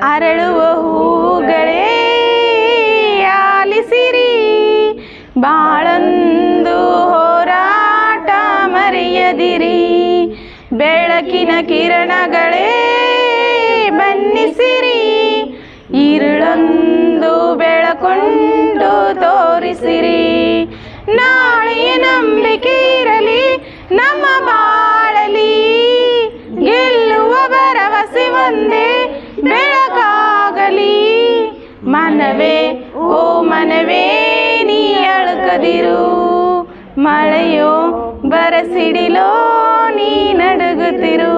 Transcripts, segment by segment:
ಅರಳುವ ಹೂಗಳೇ ಆಲಿಸಿರಿ, ಬಾಳೊಂದು ಹೋರಾಟ ಮರೆಯದಿರಿ. ಬೆಳಕಿನ ಕಿರಣಗಳೇ ಬನ್ನಿಸಿರಿ, ഇരുಳೊಂದು ಬೆಳಕೊಂಡು ತೋರಿಸಿರಿ. ನಾಳೆಯ ನಂಬಿಕೆ ಇರಲಿ ನಮ್ಮ ಬಾಳಲಿ, ಗೆಲ್ಲುವ ಭರವಸೆ ಒಂದೇ ಬೆಳಕಾಗಲಿ. ಮನವೇ ಓ ಮನವೇ ನೀ ಅಳುಕದಿರು, ಮಳೆಯೋ ಬರಸಿಡಿಲೋ ನೀ ನಡುಗುತ್ತಿರು.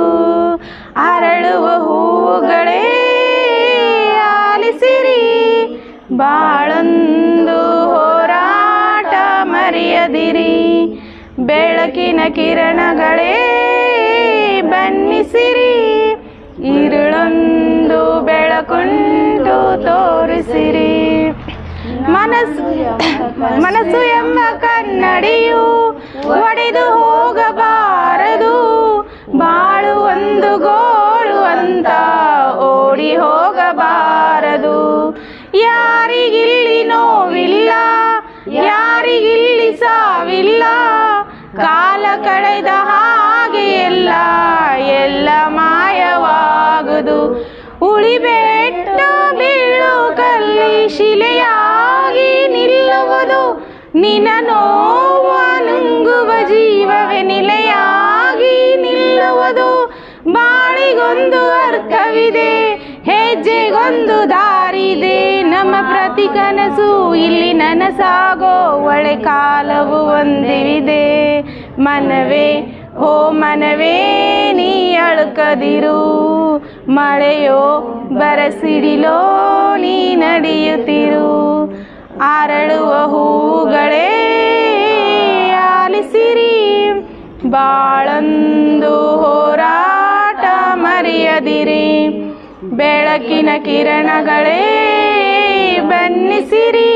ಅರಳುವ ಹೂಗಳೇ ಆಲಿಸಿರಿ, ಬಾಳೊಂದು ಹೋರಾಟ ಮರೆಯದಿರಿ. ಬೆಳಕಿನ ಕಿರಣಗಳೇ ಬನ್ನಿಸಿರಿ, ഇരുಳೊಂದು ಬೆಳಕೊಂಡು ತೋರಿಸಿರಿ. ಮನಸ್ಸು ಎಂಬ ಕನ್ನಡಿಯು ಒಡೆದು ಹೋಗಬಾರದು, ಬಾಳು ಒಂದು ಗೋಳು ಅಂತ ಓಡಿ ಹೋಗಬಾರದು. ಯಾರಿಗಿಲ್ಲಿ ನೋವಿಲ್ಲ, ಯಾರಿಗಿಲ್ಲಿ ಸಾವಿಲ್ಲ, ಕಾಲ ಕಳೆದ ಹಾಗೆ ಎಲ್ಲ ಮಾಯವಾಗುವುದು. ಉಳಿಬೆಟ್ಟ ಬೀಳು ಕಲ್ಲಿ ಶಿಲೆಯಾಗಿ ನಿಲ್ಲುವುದು, ನಿನ್ನ ನೋವ ನುಂಗುವ ಜೀವವೇ ನೆಲೆಯಾಗಿ ನಿಲ್ಲುವುದು. ಬಾಳಿಗೊಂದು ಅರ್ಥವಿದೆ, ಹೆಜ್ಜೆಗೊಂದು ದಾರಿದೆ, ನಮ್ಮ ಪ್ರತಿ ಕನಸು ಇಲ್ಲಿ ನನಸಾಗೋ ಒಳ್ಳೆ ಕಾಲವು ಒಂದಿದೆ. ಮನವೇ ಓ ಮನವೇ ನೀ ಅಳುಕದಿರು, ಮಳೆಯೋ ಬರಸಿಡಿಲೋ ನೀ ನಡೆಯುತ್ತಿರು. ಅರಳುವ ಹೂಗಳೇ ಆಲಿಸಿರಿ, ಬಾಳೊಂದು ಹೋರಾಟ ಮರೆಯದಿರಿ. ಬೆಳಕಿನ ಕಿರಣಗಳೇ ಬನ್ನಿಸಿರಿ,